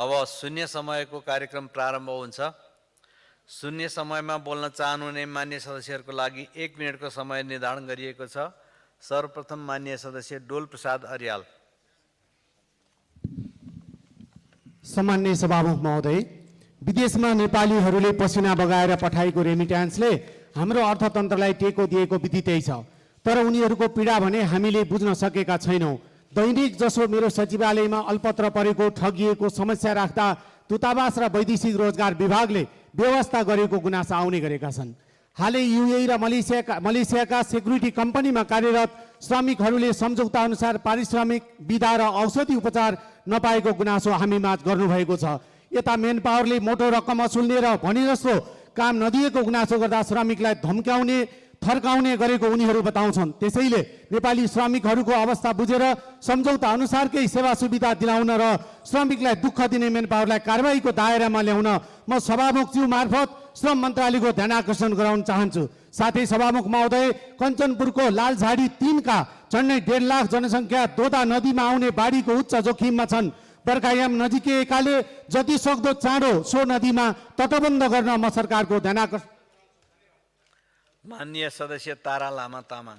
अब शून्य समयको कार्यक्रम प्रारम्भ हुन्छ। शून्य समयमा बोल्न चाहनुहुने मान्य सदस्यहरूको लागि 1 मिनेटको समय निर्धारण गरिएको छ। सर्वप्रथम मान्य सदस्य डोल प्रसाद अर्याल। सम्माननीय सभामुख महोदय, विदेशमा नेपालीहरूले पसिना बगाएर पठाएको रेमिट्यान्सले हाम्रो अर्थतन्त्रलाई टेको दिएको विदितै छ। तर उनीहरूको पीडा भने हामीले बुझ्न सकेका छैनौँ। दैनिक जसो मेरो सचिवालयमा अल्पत्र परेको ठगिएको समस्या राख्दा दूतावास र वैदेशिक रोजगार विभागले व्यवस्था गरेको गुनासा आउने गरेका छन्। हालै युएई र मलेसियाका सेक्युरिटी कम्पनीमा कार्यरत श्रमिकहरूले सम्झौता अनुसार पारिश्रमिक, बिदा र औषधि उपचार नपाएको गुनासो हामीमाझ गर्नुभएको छ। यता मेन पावरले मोटो रकम असुल्ने र भने जस्तो काम नदिएको गुनासो गर्दा श्रमिकलाई धम्क्याउने, थर्काउने गरेको उनीहरू बताउँछन्। त्यसैले नेपाली श्रमिकहरूको अवस्था बुझेर सम्झौता अनुसारकै सेवा सुविधा दिलाउन र श्रमिकलाई दुःख दिने मेन पावरलाई कारबाहीको दायरामा ल्याउन म सभामुखज्यू मार्फत श्रम मन्त्रालयको ध्यान आकर्षण गराउन चाहन्छु। साथै सभामुख महोदय, कञ्चनपुरको लालझाडी 3 का झन्डै 1.5 लाख जनसङ्ख्या दोदा नदीमा आउने बाढीको उच्च जोखिममा छन्। बर्खायाम नजिकैकाले जति सक्दो चाँडो सो नदीमा तटबन्ध गर्न म सरकारको ध्यान आकर्षण। माननीय सदस्य तारा लामा तामाङ।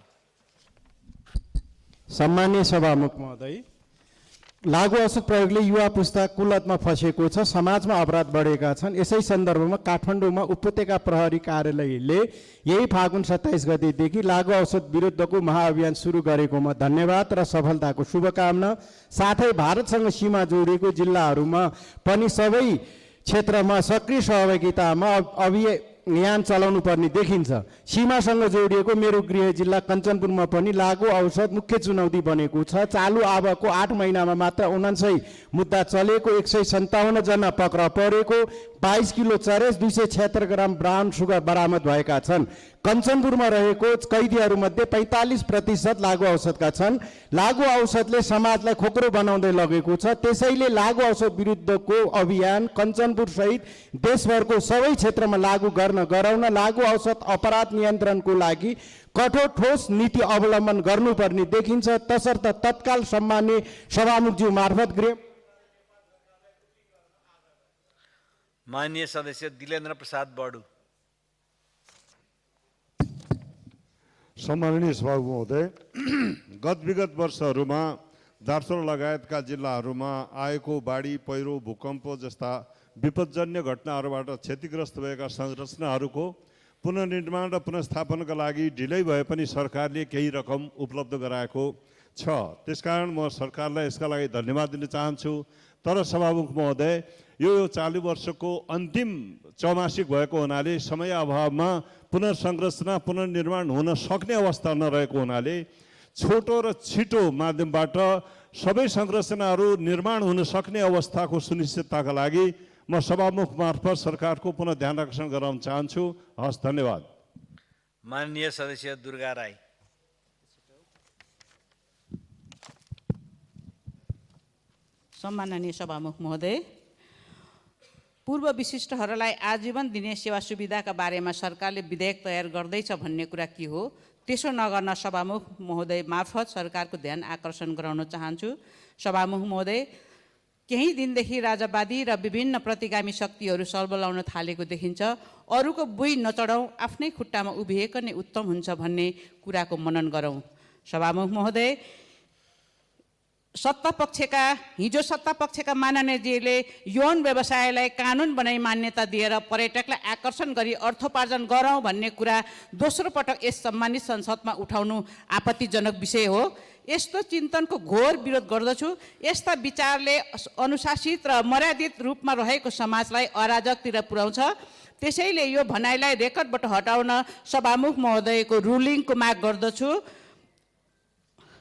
सम्माननीय सभामुख महोदय, लागु औषध प्रयोगले युवा पुस्ता कुलतमा फँसेको छ, समाजमा अपराध बढेका छन्। यसै सन्दर्भमा काठमाडौँमा उपत्यका प्रहरी कार्यालयले यही फागुन 27 गतेदेखि लागु औषध विरुद्धको महाअभियान सुरु गरेकोमा धन्यवाद र सफलताको शुभकामना। साथै भारतसँग सीमा जोडिएको जिल्लाहरूमा पनि सबै क्षेत्रमा सक्रिय सहभागितामा अभियान चलाउनु पर्ने देखिन्छ। सीमासँग जोडिएको मेरो गृह जिल्ला कञ्चनपुरमा पनि लागु औषध मुख्य चुनौती बनेको छ। चालु आवको 8 महिनामा मात्र 49 मुद्दा चलेको, 157 जना पक्रा परेको, 22 किलो चरेस, 276 ग्राम ब्राउन सुगर बरामद भएका छन्। कञ्चनपुरमा रहेको कैदीहरूमध्ये 45% लागु औषधका छन्। लागु औषधले समाजलाई खोक्रो बनाउँदै लगेको छ। त्यसैले लागु औषध विरुद्धको अभियान कञ्चनपुर सहित देशभरको सबै क्षेत्रमा लागू गराउन लागु औषध अपराध नियन्त्रणको लागि कठोर ठोस नीति अवलम्बन गर्नुपर्ने देखिन्छ। तसर्थ तत्काल सम्माननीय सभामुखज्यू मार्फत गृह। माननीय सदस्य दिलेन्द्र प्रसाद बडु। सम्माननीय सभामुख महोदय, विगत वर्षहरूमा दार्चुला लगायतका जिल्लाहरूमा आएको बाढी, पहिरो, भूकम्प जस्ता विपदजन्य घटनाहरूबाट क्षतिग्रस्त भएका संरचनाहरूको पुनर्निर्माण र पुनर्स्थापनाका लागि ढिलै भए पनि सरकारले केही रकम उपलब्ध गराएको छ। त्यसकारण म सरकारलाई यसका लागि धन्यवाद दिन चाहन्छु। तर सभामुख महोदय, यो चालु वर्षको अन्तिम चौमासिक भएको हुनाले समय अभावमा पुनर्संरचना, पुनर्निर्माण हुन सक्ने अवस्था नरहेको हुनाले छोटो र छिटो माध्यमबाट सबै संरचनाहरू निर्माण हुन सक्ने अवस्थाको सुनिश्चितताका लागि म सभामुख मार्फत सरकारको पुनः ध्यान आकर्षण गराउन चाहन्छु। हस्, धन्यवाद। माननीय सदस्य दुर्गा राई। सम्माननीय सभामुख महोदय, पूर्व विशिष्टहरूलाई आजीवन दिने सेवा सुविधाका बारेमा सरकारले विधेयक तयार गर्दैछ भन्ने कुरा के हो? त्यसो नगर्न सभामुख महोदय मार्फत सरकारको ध्यान आकर्षण गराउन चाहन्छु। सभामुख महोदय, केही दिनदेखि राजावादी र विभिन्न प्रतिगामी शक्तिहरू सल्बलाउन थालेको देखिन्छ। अरूको बुई नचढाउँ, आफ्नै खुट्टामा उभिएको नै उत्तम हुन्छ भन्ने कुराको मनन गरौँ। सभामुख महोदय, हिजो सत्ता पक्षका माननीयजीले यौन व्यवसायलाई कानुन बनाई मान्यता दिएर पर्यटकलाई आकर्षण गरी अर्थोपार्जन गरौँ भन्ने कुरा दोस्रो पटक यस सम्मानित संसदमा उठाउनु आपत्तिजनक विषय हो। यस्तो चिन्तनको घोर विरोध गर्दछु। यस्ता विचारले अनुशासित र मर्यादित रूपमा रहेको समाजलाई अराजकतिर पुर्याउँछ। त्यसैले यो भनाइलाई रेकर्डबाट हटाउन सभामुख महोदयको रुलिङको माग गर्दछु।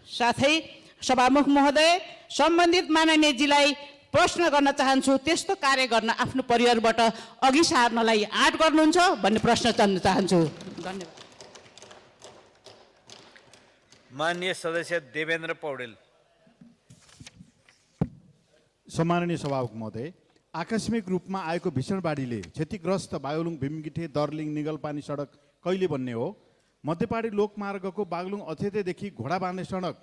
साथै सभामुख महोदय, सम्बन्धित माननीयजीलाई प्रश्न गर्न चाहन्छु, त्यस्तो कार्य गर्न आफ्नो परिवारबाट अघि सार्नलाई आँट गर्नुहुन्छ भन्ने प्रश्न गर्न चाहन्छु। धन्यवाद। माननीय सदस्य देवेन्द्र पौडेल। सम्माननीय सभामुख महोदय, आकस्मिक रूपमा आएको भीषण बाढीले क्षतिग्रस्त बागलुङ भीमगिठे दर्लिङ निगलपानी सडक कहिले बन्ने हो? मध्यपाडी लोकमार्गको बागलुङ अथेतेदेखि घोडा बाँध्ने सडक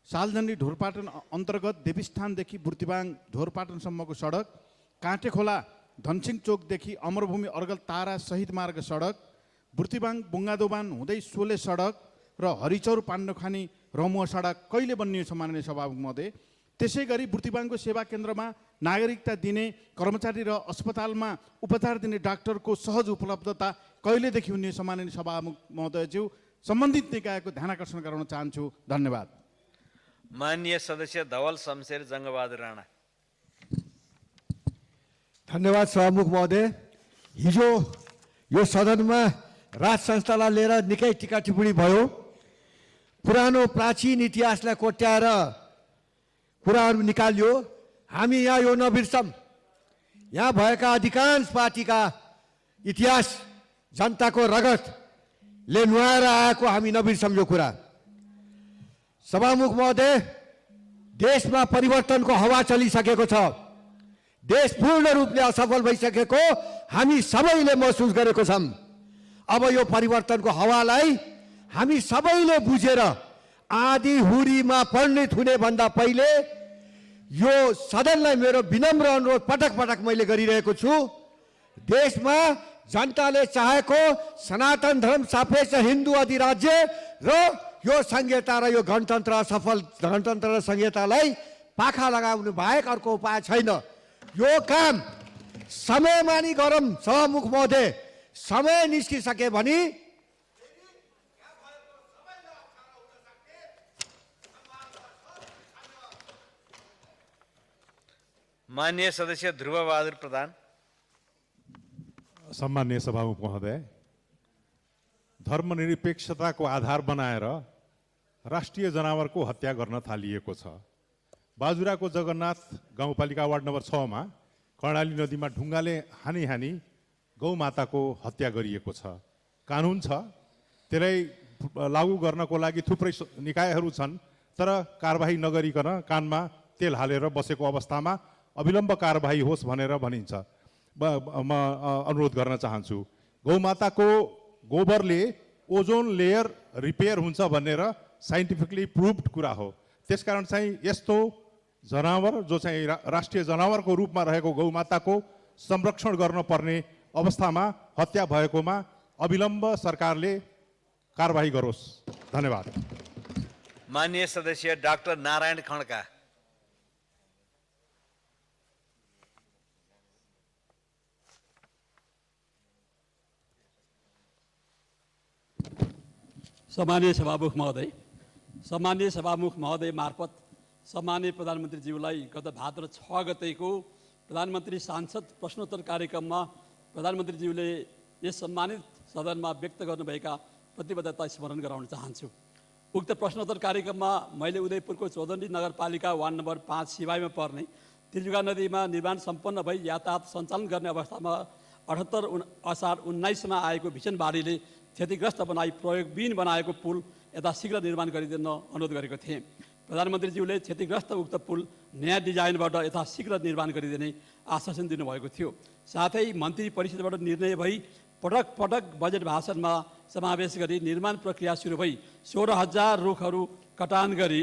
सालजनी ढोरपाटन अन्तर्गत देवीस्थानदेखि बुर्तिवाङ ढोरपाटनसम्मको सडक, काँटेखोला धनसिंह चोकदेखि अमरभूमि अर्गल तारा शहीद मार्ग सडक, बुर्तिवाङ बुङ्गादोबान हुँदै सोले सडक र हरिचौर पाण्डुखानी रमुवा सडक कहिले बन्ने छ माननीय सभामुख महोदय? त्यसै गरी बुर्तिवाङको सेवा केन्द्रमा नागरिकता दिने कर्मचारी र अस्पतालमा उपचार दिने डाक्टरको सहज उपलब्धता कहिलेदेखि हुने छ माननीय सभामुख महोदयज्यू? सम्बन्धित निकायको ध्यानाकर्षण गराउन चाहन्छु। धन्यवाद। माननीय सदस्य धवल शमशेर जङ्गबहादुर राणा। धन्यवाद सभामुख महोदय। हिजो यो सदनमा राज संस्थालाई लिएर निकै टिका टिप्पणी भयो। पुरानो प्राचीन इतिहासलाई कोट्याएर कुराहरू निकालियो। हामी यहाँ यो नबिर्सम। यहाँ भएका अधिकांश पार्टीका इतिहास जनताको रगतले नुहाएर आएको हामी नबिर्सम यो कुरा। सभामुख महोदय, देशमा परिवर्तनको हावा चलिसकेको छ। देश पूर्ण रूपले असफल भइसकेको हामी सबैले महसुस गरेको छौँ। अब यो परिवर्तनको हावालाई हामी सबैले बुझेर आधी हुरीमा परिणत हुने भन्दा पहिले यो सदनलाई मेरो विनम्र अनुरोध पटक पटक मैले गरिरहेको छु। देशमा जनताले चाहेको सनातन धर्म सापेक्ष हिन्दू अधिराज्य र यो संहिता र यो गणतन्त्र असफल गणतन्त्र र संहितालाई पाखा लगाउनु बाहेक अर्को उपाय छैन। यो काम समयमा नि गरौँ सभामुख महोदय। समय निस्किसके भने माननीय सदस्य ध्रुवबहादुर प्रधान। सम्माननीय सभामुख महोदय, धर्मनिरपेक्षताको आधार बनाएर राष्ट्रिय जनावरको हत्या गर्न थालिएको छ। बाजुराको जगन्नाथ गाउँपालिका वार्ड नम्बर 6 मा कर्णाली नदीमा ढुङ्गाले हानी हानी गौमाताको हत्या गरिएको छ। कानुन छ, त्यसलाई लागू गर्नको लागि थुप्रै निकायहरू छन्, तर कारबाही नगरिकन कानमा तेल हालेर बसेको अवस्थामा अविलम्ब कारबाही होस् भनेर भनिन्छ। म अनुरोध गर्न चाहन्छु, गौमाताको गोबरले ओजोन लेयर रिपेयर हुन्छ भनेर साइन्टिफिकली प्रुभड कुरा हो। त्यसकारण चाहिँ यस्तो जनावर जो चाहिँ राष्ट्रिय जनावरको रूपमा रहेको गौमाताको संरक्षण गर्नुपर्ने अवस्थामा हत्या भएकोमा अविलम्ब सरकारले कारबाही गरोस्। धन्यवाद। माननीय सदस्य डाक्टर नारायण खड्का। सम्मानीय सभामुख महोदय मार्फत सम्मानीय प्रधानमन्त्रीज्यूलाई गत भाद्र 6 गतेको प्रधानमन्त्री सांसद प्रश्नोत्तर कार्यक्रममा प्रधानमन्त्रीज्यूले यस सम्मानित सदनमा व्यक्त गर्नुभएका प्रतिबद्धता स्मरण गराउन चाहन्छु। उक्त प्रश्नोत्तर कार्यक्रममा मैले उदयपुरको चौधरी नगरपालिका वार्ड नम्बर 5 सिवाईमा पर्ने तिलजुगा नदीमा निर्माण सम्पन्न भई यातायात सञ्चालन गर्ने अवस्थामा 78 असार 19 मा आएको भीषण बाढीले क्षतिग्रस्त बनाई प्रयोगविहीन बनाएको पुल यथाशीघ्र निर्माण गरिदिन अनुरोध गरेको थिएँ। प्रधानमन्त्रीज्यूले क्षतिग्रस्त उक्त पुल नयाँ डिजाइनबाट यथाशीघ्र निर्माण गरिदिने आश्वासन दिनुभएको थियो। साथै मन्त्री परिषदबाट निर्णय भई पटक पटक बजेट भाषणमा समावेश गरी निर्माण प्रक्रिया सुरु भई 16,000 रुखहरू कटान गरी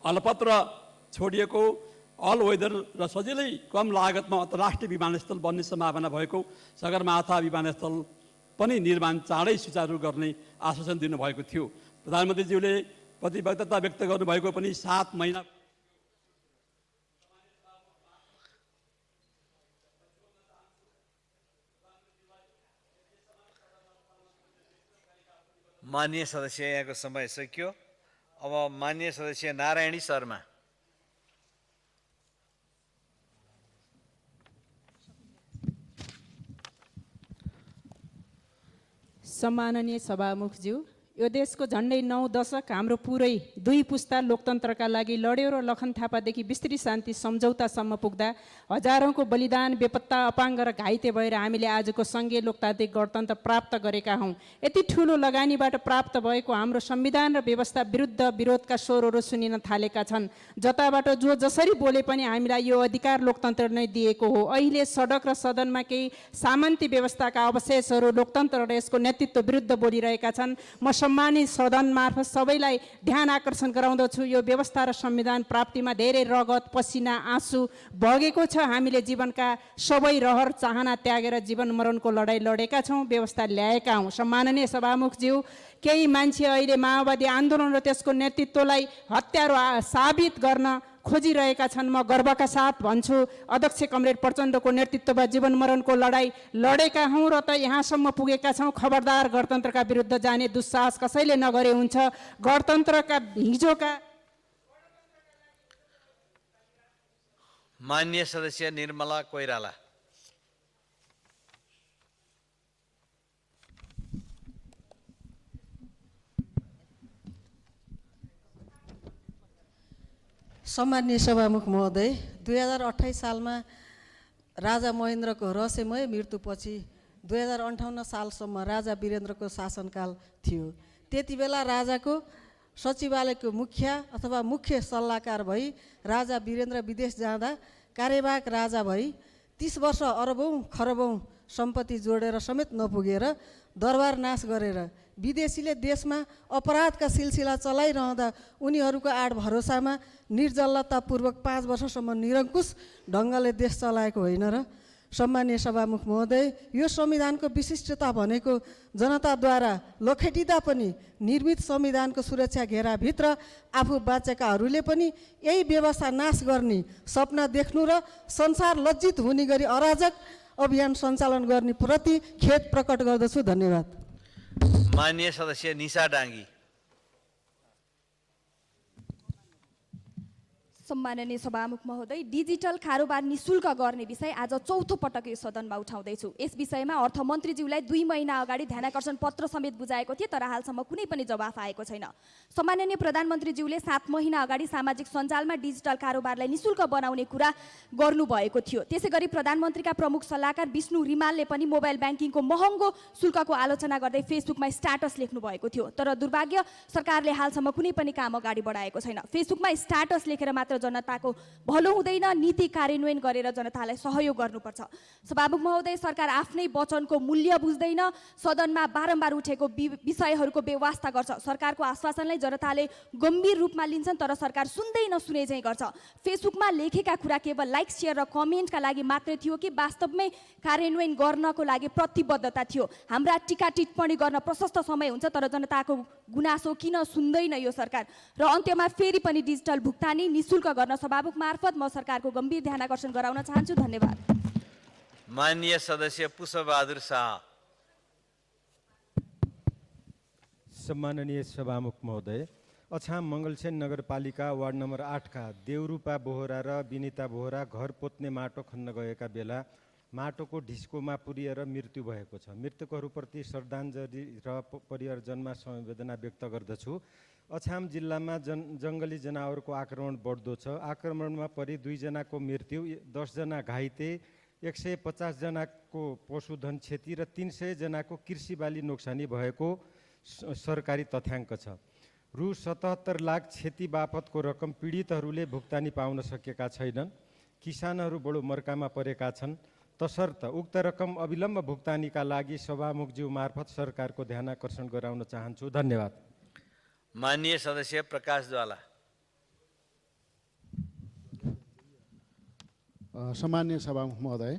अलपत्र छोडिएको अल वेदर र सजिलै कम लागतमा अन्तर्राष्ट्रिय विमानस्थल बन्ने सम्भावना भएको सगरमाथा विमानस्थल पनि निर्माण चाँडै सुचारू गर्ने आश्वासन दिनुभएको थियो। प्रधानमन्त्रीज्यूले प्रतिबद्धता व्यक्त गर्नुभएको पनि 7 महिना माननीय सदस्य, यहाँको समय सकियो। अब माननीय सदस्य नारायणी शर्मा। सम्माननीय सभामुखज्यू, यो देशको झन्डै 9 दशक हाम्रो पुरै 2 पुस्ता लोकतन्त्रका लागि लड्यो र लखन थापादेखि विस्तृत शान्ति सम्झौतासम्म पुग्दा हजारौंको बलिदान, बेपत्ता, अपाङ्ग र घाइते भएर हामीले आजको सङ्घीय लोकतान्त्रिक गणतन्त्र प्राप्त गरेका हौँ। यति ठुलो लगानीबाट प्राप्त भएको हाम्रो संविधान र व्यवस्था विरुद्ध विरोधका स्वरहरू सुनिन थालेका छन्। जताबाट जो जसरी बोले पनि हामीलाई यो अधिकार लोकतन्त्र नै दिएको हो। अहिले सडक र सदनमा केही सामन्ती व्यवस्थाका अवशेषहरू लोकतन्त्र र यसको नेतृत्व विरुद्ध बोलिरहेका छन्। म सम्मानित सदन मार्फत सबैलाई ध्यान आकर्षण गराउँदछु। यो व्यवस्था र संविधान प्राप्तिमा धेरै रगत पसिना आँसु बगेको छ। हामीले जीवनका सबै रहर चाहना त्यागेर जीवन मरणको लडाइँ लडेका छौँ, व्यवस्था ल्याएका हौँ। सम्माननीय सभामुखज्यू, केही मान्छे अहिले माओवादी आन्दोलन र त्यसको नेतृत्वलाई हत्यारो साबित गर्न खोजिरहेका छन्। म गर्वका साथ भन्छु, अध्यक्ष कमरेड प्रचण्डको नेतृत्वमा जीवन मरणको लडाइँ लडेका हौँ र त यहाँसम्म पुगेका छौँ। खबरदार गणतन्त्रका विरुद्ध जाने दुस्साहस कसैले नगरे हुन्छ। गणतन्त्रका हिजोका मान्य सदस्य निर्मला कोइराला। सम्माननीय सभामुख महोदय, 2028 सालमा राजा महेन्द्रको रहस्यमय मृत्युपछि 2058 सालसम्म राजा वीरेन्द्रको शासनकाल थियो। त्यति बेला राजाको सचिवालयको मुखिया अथवा मुख्य सल्लाहकार भई राजा वीरेन्द्र विदेश जाँदा कार्यवाहक राजा भई 30 वर्ष अरबौँ खरबौँ सम्पत्ति जोडेर समेत नपुगेर दरबार नाश गरेर विदेशीले देशमा अपराधका सिलसिला चलाइरहँदा उनीहरूको आड भरोसामा निर्जलतापूर्वक 5 वर्षसम्म निरङ्कुश ढङ्गले देश चलाएको होइन र? सम्माननीय सभामुख महोदय, यो संविधानको विशिष्टता भनेको जनताद्वारा लोखेटिँदा पनि निर्मित संविधानको सुरक्षा घेराभित्र आफू बाँचेकाहरूले पनि यही व्यवस्था नाश गर्ने सपना देख्नु र संसार लज्जित हुने गरी अराजक अभियान सञ्चालन गर्ने प्रति खेद प्रकट गर्दछु। धन्यवाद। माननीय सदस्य निशा डाङ्गी। सम्माननीय सभामुख महोदय, डिजिटल कारोबार निशुल्क गर्ने विषय आज चौथो पटक यो सदनमा उठाउँदैछु। यस विषयमा अर्थमन्त्रीज्यूलाई 2 महिना अगाडि ध्यानाकर्षण पत्र समेत बुझाएको थिए, तर हालसम्म कुनै पनि जवाफ आएको छैन। सम्माननीय प्रधानमन्त्रीज्यूले 7 महिना अगाडि सामाजिक सञ्जालमा डिजिटल कारोबारलाई निशुल्क बनाउने कुरा गर्नुभएको थियो। त्यसै गरी प्रधानमन्त्रीका प्रमुख सल्लाहकार विष्णु रिमालले पनि मोबाइल ब्याङ्किङको महँगो शुल्कको आलोचना गर्दै फेसबुकमा स्ट्याटस लेख्नु भएको थियो, तर दुर्भाग्य सरकारले हालसम्म कुनै पनि काम अगाडि बढाएको छैन। फेसबुकमा स्ट्याटस लेखेर मात्र जनताको भलो हुँदैन, नीति कार्यान्वयन गरेर जनतालाई सहयोग गर्नुपर्छ। सभामुख महोदय, सरकार आफ्नै वचनको मूल्य बुझ्दैन, सदनमा बारम्बार उठेको विषयहरूको बेवास्ता गर्छ। सरकारको आश्वासनलाई जनताले गम्भीर रूपमा लिन्छन्, तर सरकार सुन्दै नसुने चाहिँ गर्छ। फेसबुकमा लेखेका कुरा केवल लाइक सेयर र कमेन्टका लागि मात्रै थियो कि वास्तवमै कार्यान्वयन गर्नको लागि प्रतिबद्धता थियो? हाम्रा टिका टिप्पणी गर्न प्रशस्त समय हुन्छ, तर जनताको गुनासो किन सुन्दैन यो सरकार? र अन्त्यमा फेरि पनि डिजिटल भुक्तानी निशुल्क गर्न सभामुख मार्फत म सरकारको गम्भीर ध्यान आकर्षण गराउन चाहन्छु। धन्यवाद। माननीय सदस्य पुष्पबहादुर शाह। सम्माननीय सभामुख महोदय, अछाम मङ्गलसेन नगरपालिका वार्ड नम्बर 8 का देवरूपा बोहरा र विनिता बोहरा घर पोत्ने माटो खन्न गएका बेला माटोको ढिस्कोमा पुरिएर मृत्यु भएको छ। मृतकहरूप्रति श्रद्धाञ्जली र परिवारजनमा संवेदना व्यक्त गर्दछु। अछाम जिल्लामा जङ्गली जनावरको आक्रमण बढ्दो छ। आक्रमणमा परि 2 जनाको मृत्यु, 10 जना घाइते, 150 जनाको पशुधन क्षति र 300 जनाको कृषि बाली नोक्सानी भएको सरकारी तथ्याङ्क छ। रु 77 लाख क्षति बापतको रकम पीडितहरूले भुक्तानी पाउन सकेका छैनन्। किसानहरू बडो मर्कामा परेका छन्। तसर्थ उक्त रकम अविलम्ब भुक्तानीका लागि सभामुखज्यू मार्फत सरकारको ध्यान आकर्षण गराउन चाहन्छु। धन्यवाद। माननीय सदस्य प्रकाश ज्वाला। सम्माननीय सभामुख महोदय,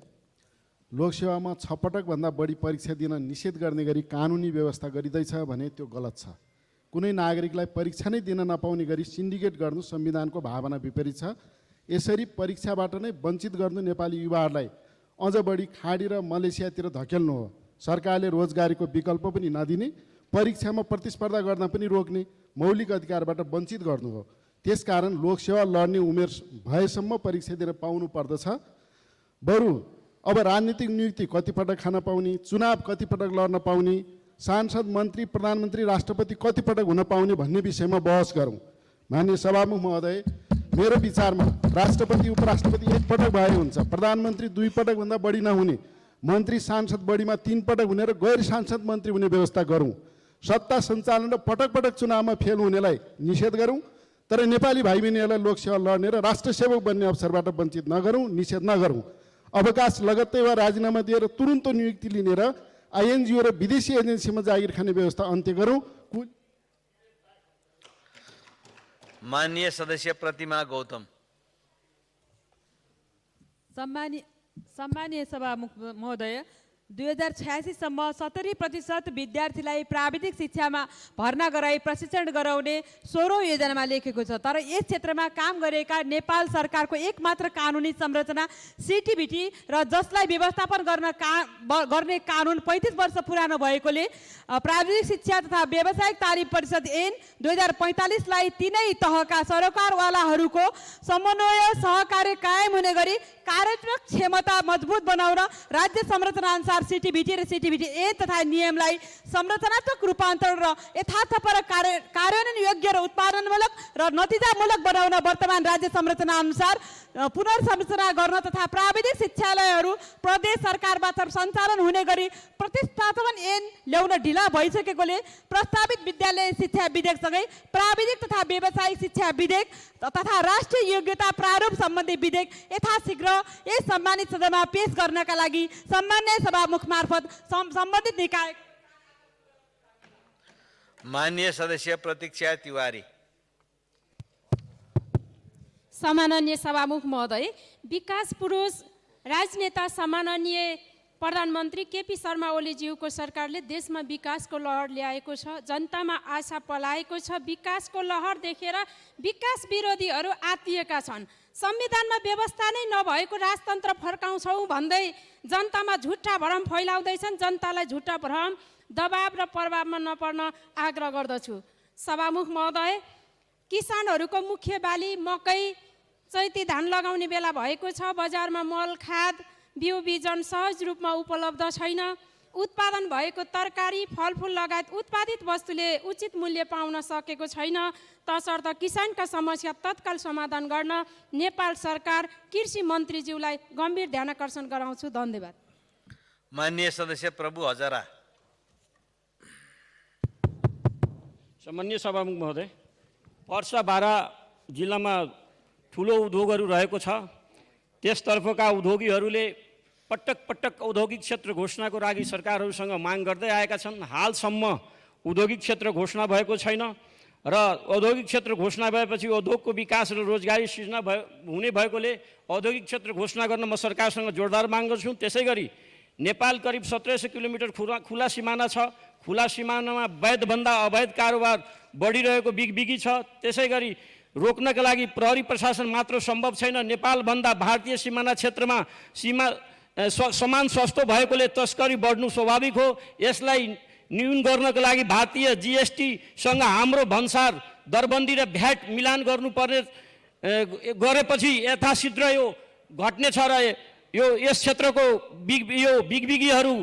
लोकसेवामा 6 पटकभन्दा बढी परीक्षा दिन निषेध गर्ने गरी कानुनी व्यवस्था गरिँदैछ भने त्यो गलत छ। कुनै नागरिकलाई परीक्षा नै दिन नपाउने गरी सिन्डिकेट गर्नु संविधानको भावना विपरीत छ। यसरी परीक्षाबाट नै वञ्चित गर्नु नेपाली युवाहरूलाई अझ बढी खाडी र मलेसियातिर धकेल्नु हो। सरकारले रोजगारीको विकल्प पनि नदिने, परीक्षामा प्रतिस्पर्धा गर्न पनि रोक्ने, मौलिक अधिकारबाट वञ्चित गर्नु हो। त्यसकारण लोकसेवा लड्ने उमेर भएसम्म परीक्षा दिन पाउनु पर्दछ। बरु अब राजनीतिक नियुक्ति कतिपटक खान पाउने, चुनाव कतिपटक लड्न पाउने, सांसद, मन्त्री, प्रधानमन्त्री, राष्ट्रपति कतिपटक हुन पाउने भन्ने विषयमा बहस गरौँ। माननीय सभामुख महोदय, मेरो विचारमा राष्ट्रपति उपराष्ट्रपति 1 पटक भए हुन्छ, प्रधानमन्त्री 2 पटकभन्दा बढी नहुने, मन्त्री सांसद बढीमा 3 पटक हुने र गैर सांसद मन्त्री हुने व्यवस्था गरौँ। सत्ता सञ्चालन र पटक पटक चुनावमा फेल हुनेलाई निषेध गरौँ, तर नेपाली भाइ बहिनीहरूलाई लोकसेवा लड्ने र राष्ट्रसेवक बन्ने अवसरबाट वञ्चित नगरौँ, निषेध नगरौँ। अवकाश लगत्तै वा राजीनामा दिएर तुरुन्त नियुक्ति लिने र आइएनजिओ र विदेशी एजेन्सीमा जागिर खाने व्यवस्था अन्त्य गरौँ। माननीय सदस्य प्रतिमा गौतम। सम्मानीय सभामुख महोदय, 2086 सम्म 70% विद्यार्थीलाई प्राविधिक शिक्षामा भर्ना गराई प्रशिक्षण गराउने 16औं योजनामा लेखेको छ। तर यस क्षेत्रमा काम गरेका नेपाल सरकारको एकमात्र कानुनी संरचना सिटिभिटी र जसलाई व्यवस्थापन गर्ने कानुन 35 वर्ष पुरानो भएकोले प्राविधिक शिक्षा तथा व्यावसायिक तालिम परिषद ऐन 2045 लाई तीनै तहका सरकारवालाहरूको समन्वय सहकार्य कायम हुने गरी कार्यात्मक क्षमता मजबुत बनाउन राज्य संरचना अनुसार सिटिभिटी र सिटिभिटी ए तथा नियमलाई संरचनात्मक रूपान्तरण र यथार्थपर कार्यान्वयन योग्य र उत्पादनमूलक र नतिजामूलक बनाउन वर्तमान राज्य संरचना अनुसार पुनर्संरचना गर्न तथा प्राविधिक शिक्षालयहरू प्रदेश सरकारबाट सञ्चालन हुने गरी प्रतिस्थापन ऐन ल्याउन ढिला भइसकेकोले प्रस्तावित विद्यालय शिक्षा विधेयकसँगै प्राविधिक तथा व्यावसायिक शिक्षा विधेयक तथा राष्ट्रिय योग्यता प्रारूप सम्बन्धी विधेयक यथाशीघ्र यस सम्मानित सदनमा पेश गर्नका लागि सम्मान्य सभामुख मार्फत सम्बन्धित निकाय। माननीय सदस्य प्रतीक्षा तिवारी। सम्माननीय सभामुख महोदय, विकास पुरुष राजनेता सम्माननीय प्रधानमन्त्री केपी शर्मा ओलीज्यूको सरकारले देशमा विकासको लहर ल्याएको छ, जनतामा आशा पलाएको छ। विकासको लहर देखेर विकास विरोधीहरू आत्तिएका छन्। संविधानमा व्यवस्था नै नभएको राजतन्त्र फर्काउँछौँ भन्दै जनतामा झुट्टा भ्रम फैलाउँदैछन्। जनतालाई झुट्टा भ्रम, दबाब र प्रभावमा नपर्न आग्रह गर्दछु। सभामुख महोदय, किसानहरूको मुख्य बाली मकै चैती धान लगाउने बेला भएको छ। बजारमा मल, खाद, बिउ बिजन सहज रूपमा उपलब्ध छैन। उत्पादन भएको तरकारी, फलफुल लगायत उत्पादित वस्तुले उचित मूल्य पाउन सकेको छैन। तसर्थ किसानका समस्या तत्काल समाधान गर्न नेपाल सरकार कृषि मन्त्रीज्यूलाई गम्भीर ध्यानाकर्षण गराउँछु। धन्यवाद। माननीय सदस्य प्रभु हजारा। सम्माननीय सभामुख महोदय, पर्सा बारा जिल्लामा ठुलो उद्योगहरू रहेको छ। त्यसतर्फका उद्योगीहरूले पटक औद्योगिक क्षेत्र घोषणाको लागि सरकारहरूसँग माग गर्दै आएका छन्। हालसम्म औद्योगिक क्षेत्र घोषणा भएको छैन र औद्योगिक क्षेत्र घोषणा भएपछि उद्योगको विकास र रोजगारी सृजना हुने भएकोले औद्योगिक क्षेत्र घोषणा गर्न म सरकारसँग जोरदार माग गर्छु। त्यसै गरी नेपाल करिब 1700 किलोमिटर खुला सिमाना छ। खुला सिमानामा वैधभन्दा अवैध कारोबार बढिरहेको बिगबिगी छ। त्यसै गरी रोक्नका लागि प्रहरी प्रशासन मात्र सम्भव छैन। नेपालभन्दा भारतीय सिमाना क्षेत्रमा सामान सस्तो भएकोले तस्करी बढ्नु स्वाभाविक हो। यसलाई न्यून गर्नको लागि भारतीय जीएसटीसँग हाम्रो भन्सार दरबन्दी र भ्याट मिलान गर्नुपर्ने गरेपछि यथाशीघ्र यो घट्ने छ र यस क्षेत्रको बिगबिगीहरू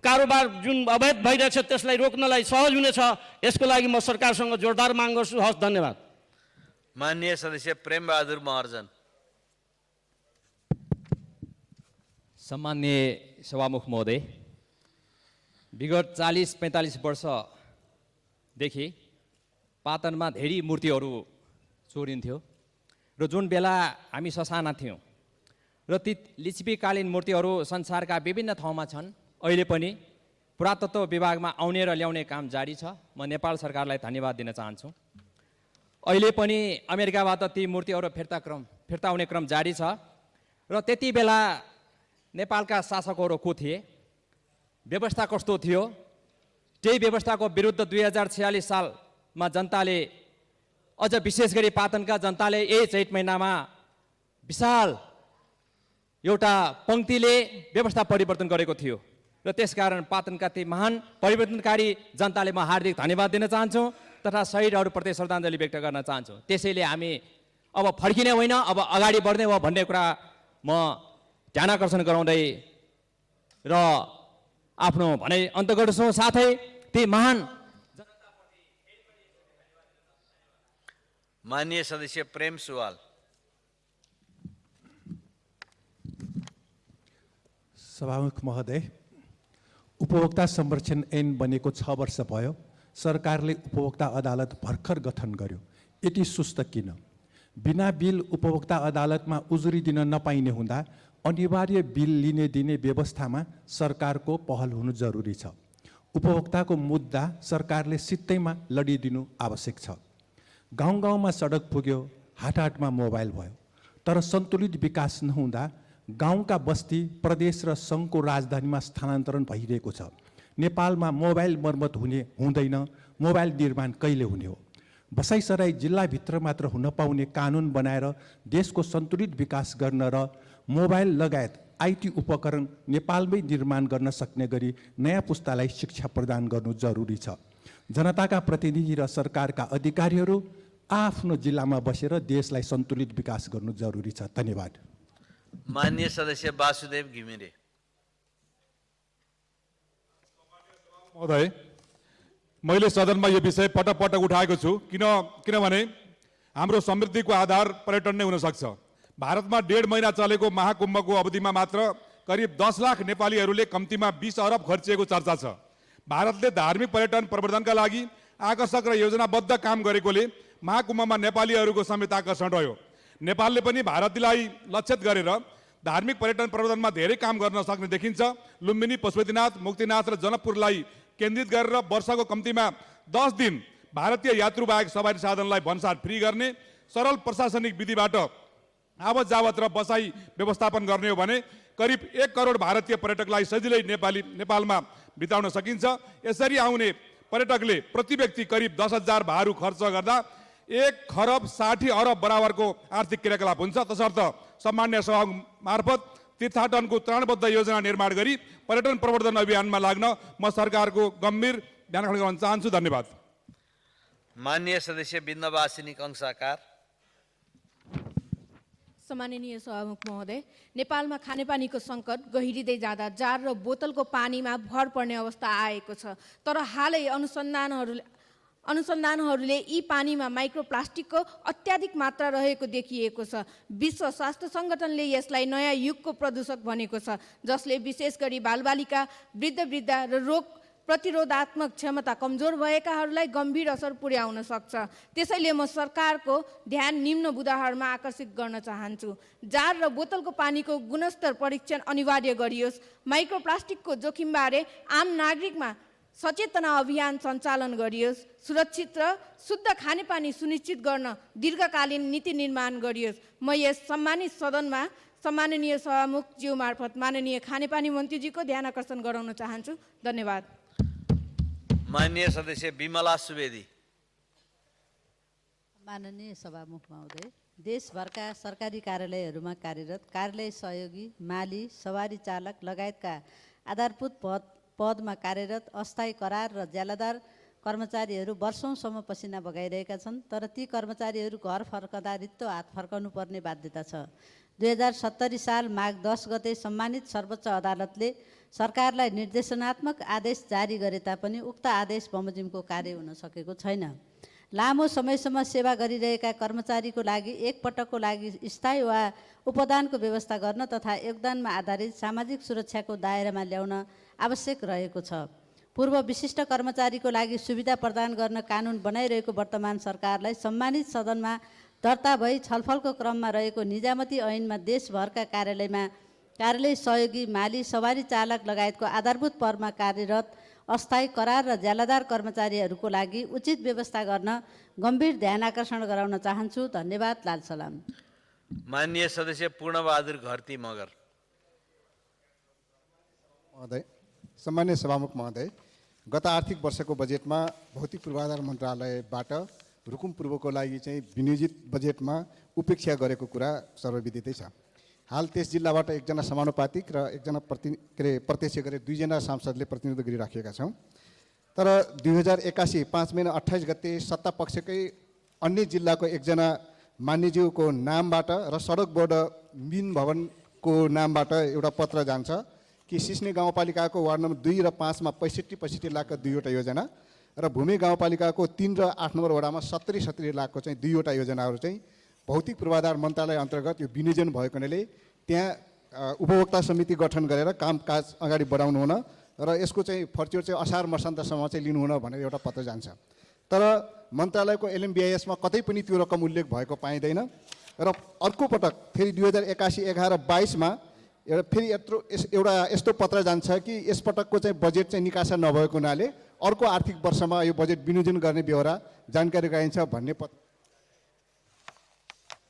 कारोबार जुन अवैध भइरहेछ त्यसलाई रोक्नलाई सहज हुनेछ। यसको लागि म सरकारसँग जोरदार माग गर्छु। हस्, धन्यवाद। माननीय सदस्य प्रेमबहादुर महर्जन। सम्माननीय सभामुख महोदय, विगत 40-45 वर्षदेखि पाटनमा धेरै मूर्तिहरू चोरिन्थ्यो र जुन बेला हामी ससाना थियौँ र ती लिच्छवीकालीन मूर्तिहरू संसारका विभिन्न ठाउँमा छन्। अहिले पनि पुरातत्व विभागमा आउने र ल्याउने काम जारी छ। म नेपाल सरकारलाई धन्यवाद दिन चाहन्छु। अहिले पनि अमेरिकाबाट ती मूर्तिहरू फिर्ता आउने क्रम जारी छ र त्यति बेला नेपालका शासकहरू को थिए, व्यवस्था कस्तो थियो, त्यही व्यवस्थाको विरुद्ध 2046 सालमा जनताले, अझ विशेष गरी पाटनका जनताले यही चैत महिनामा विशाल एउटा पङ्क्तिले व्यवस्था परिवर्तन गरेको थियो र त्यसकारण पाटनका ती महान परिवर्तनकारी जनताले म हार्दिक धन्यवाद दिन चाहन्छु तथा शहीदहरूप्रति श्रद्धाञ्जली व्यक्त गर्न चाहन्छु। त्यसैले हामी अब फर्किने होइन, अब अगाडि बढ्ने हो भन्ने कुरा म ध्यानाकर्षण गराउँदै र आफ्नो भनाइ अन्त गर्दछु। साथै ती महान माननीय सदस्य प्रेम सुवाल। सभामुख महोदय, उपभोक्ता संरक्षण ऐन बनेको 6 वर्ष भयो। सरकारले उपभोक्ता अदालत भर्खर गठन गर्यो। यति सुस्त किन? बिना बिल उपभोक्ता अदालतमा उजुरी दिन नपाइने हुँदा अनिवार्य बिल लिने दिने व्यवस्थामा सरकारको पहल हुनु जरुरी छ। उपभोक्ताको मुद्दा सरकारले सित्तैमा लडिदिनु आवश्यक छ। गाउँ गाउँमा सडक पुग्यो, हाट हाटमा मोबाइल भयो। तर सन्तुलित विकास नहुँदा गाउँका बस्ती प्रदेश र सङ्घको राजधानीमा स्थानान्तरण भइरहेको छ। नेपालमा मोबाइल मर्मत हुँदैन, मोबाइल निर्माण कहिले हुने हो? बसाइसराई जिल्लाभित्र मात्र हुन पाउने कानुन बनाएर देशको सन्तुलित विकास गर्न र मोबाइल लगायत आइटी उपकरण नेपालमै निर्माण गर्न सक्ने गरी नयाँ पुस्तालाई शिक्षा प्रदान गर्नु जरुरी छ। जनताका प्रतिनिधि र सरकारका अधिकारीहरू आफ्नो जिल्लामा बसेर देशलाई सन्तुलित विकास गर्नु जरुरी छ। धन्यवाद। माननीय सदस्य वासुदेव घिमिरे। महोदय, मैले सदनमा यो विषय पटक पटक उठाएको छु किनभने हाम्रो समृद्धिको आधार पर्यटन नै हुन सक्छ। भारतमा 1.5 महिना चलेको महाकुम्भको अवधिमा मात्र करिब 10 लाख नेपालीहरूले कम्तीमा 20 अरब खर्चिएको चर्चा छ। भारतले धार्मिक पर्यटन प्रवर्धनका लागि आकर्षक र योजनाबद्ध काम गरेकोले महाकुम्भमा नेपालीहरूको समेत आकर्षण रह्यो। नेपालले पनि भारतीलाई लक्षित गरेर धार्मिक पर्यटन प्रवर्धनमा धेरै काम गर्न सक्ने देखिन्छ। लुम्बिनी, पशुपतिनाथ, मुक्तिनाथ र जनकपुरलाई केन्द्रित गरेर वर्षको कम्तीमा 10 दिन भारतीय यात्रुबाहेक सवारी साधनलाई भन्सार फ्री गर्ने सरल प्रशासनिक विधिबाट आवत जावत र बसाई व्यवस्थापन गर्ने हो भने करिब 1 करोड भारतीय पर्यटकलाई सजिलै नेपालमा बिताउन सकिन्छ। यसरी आउने पर्यटकले प्रति व्यक्ति करिब 10,000 भारू खर्च गर्दा 1 खरब 60 अरब बराबरको आर्थिक क्रियाकलाप हुन्छ। तसर्थ सम्मान्य सभा मार्फत तीर्थाटनको त्राणबद्ध योजना निर्माण गरी पर्यटन प्रवर्धन अभियानमा लाग्न म सरकारको गम्भीर ध्यान आकर्षण गर्न चाहन्छु। धन्यवाद। माननीय सदस्य बिन्दवासिनी कंसाकार। सम्माननीय सभामुख महोदय, नेपालमा खानेपानीको सङ्कट गहिरिँदै जाँदा जार र बोतलको पानीमा भर पर्ने अवस्था आएको छ। तर हालै अनुसन्धानहरूले यी पानीमा माइक्रोप्लास्टिकको अत्याधिक मात्रा रहेको देखिएको छ। विश्व स्वास्थ्य सङ्गठनले यसलाई नयाँ युगको प्रदूषक भनेको छ, जसले विशेष गरी बालबालिका, वृद्ध र रोग प्रतिरोधात्मक क्षमता कमजोर भएकाहरूलाई गम्भीर असर पुर्याउन सक्छ। त्यसैले म सरकारको ध्यान निम्न बुदाहरूमा आकर्षित गर्न चाहन्छु। जार र बोतलको पानीको गुणस्तर परीक्षण अनिवार्य गरियोस्। माइक्रोप्लास्टिकको जोखिमबारे आम नागरिकमा सचेतना अभियान सञ्चालन गरियोस्। सुरक्षित र शुद्ध खानेपानी सुनिश्चित गर्न दीर्घकालीन नीति निर्माण गरियोस्। म यस सम्मानित सदनमा सम्माननीय सभामुखज्यू मार्फत माननीय खानेपानी मन्त्रीजीको ध्यान आकर्षण गराउन चाहन्छु। धन्यवाद। माननीय सदस्य विमला सुवेदी। माननीय सभामुख महोदय, देशभरका सरकारी कार्यालयहरूमा कार्यरत कार्यालय सहयोगी, माली, सवारी चालक लगायतका आधारभूत पदमा कार्यरत अस्थायी करार र ज्यालादार कर्मचारीहरू वर्षौँसम्म पसिना बगाइरहेका छन्। तर ती कर्मचारीहरू घर फर्कँदा रित्तो हात फर्काउनु पर्ने बाध्यता छ। 2070 साल माघ 10 गते सम्मानित सर्वोच्च अदालतले सरकारलाई निर्देशनात्मक आदेश जारी गरे तापनि उक्त आदेश बमोजिमको कार्य हुन सकेको छैन। लामो समयसम्म सेवा गरिरहेका कर्मचारीको लागि एकपटकको लागि स्थायी वा उपदानको व्यवस्था गर्न तथा योगदानमा आधारित सामाजिक सुरक्षाको दायरामा ल्याउन आवश्यक रहेको छ। पूर्व विशिष्ट कर्मचारीको लागि सुविधा प्रदान गर्न कानुन बनाइरहेको वर्तमान सरकारलाई सम्मानित सदनमा दर्ता भई छलफलको क्रममा रहेको निजामती ऐनमा देशभरका कार्यालय सहयोगी, माली, सवारी चालक लगायतको आधारभूत पदमा कार्यरत अस्थायी करार र ज्यालादार कर्मचारीहरूको लागि उचित व्यवस्था गर्न गम्भीर ध्यान आकर्षण गराउन चाहन्छु। धन्यवाद। लाल सलाम। माननीय सदस्य पूर्णबहादुर घरती मगर। महोदय, सम्मान्य सभामुख महोदय, गत आर्थिक वर्षको बजेटमा भौतिक पूर्वाधार मन्त्रालयबाट रुकुम पूर्वको लागि चाहिँ विनियोजित बजेटमा उपेक्षा गरेको कुरा सर्वविदितै छ। हाल त्यस जिल्लाबाट एकजना समानुपातिक र एकजना प्रत्यक्ष गरी 2 जना सांसदले प्रतिनिधित्व गरिराखेका छौँ। तर 2081 5 महिना 28 गते सत्ता पक्षकै अन्य जिल्लाको एकजना मान्यज्यूको नामबाट र सडक बोर्ड मिन भवनको नामबाट एउटा पत्र जान्छ कि सिस्ने गाउँपालिकाको वार्ड नम्बर 2 र 5 मा 65 लाखका 2वटा योजना र भूमि गाउँपालिकाको 3 र 8 नम्बर वडामा 70 लाखको चाहिँ 2वटा योजनाहरू चाहिँ भौतिक पूर्वाधार मन्त्रालय अन्तर्गत यो विनियोजन भएको हुनाले त्यहाँ उपभोक्ता समिति गठन गरेर कामकाज अगाडि बढाउनु हुन र यसको चाहिँ फर्च्योर चाहिँ असार मसान्तसम्म चाहिँ लिनु हुन भनेर एउटा पत्र जान्छ। तर मन्त्रालयको एलएमबिआइएसमा कतै पनि त्यो रकम उल्लेख भएको पाइँदैन र अर्को पटक फेरि 2081 11 22 मा फेरि एउटा यस्तो पत्र जान्छ कि यसपटकको चाहिँ बजेट चाहिँ निकासा नभएको हुनाले अर्को आर्थिक वर्षमा यो बजेट विनियोजन गर्ने बेहोरा जानकारी गराइन्छ भन्ने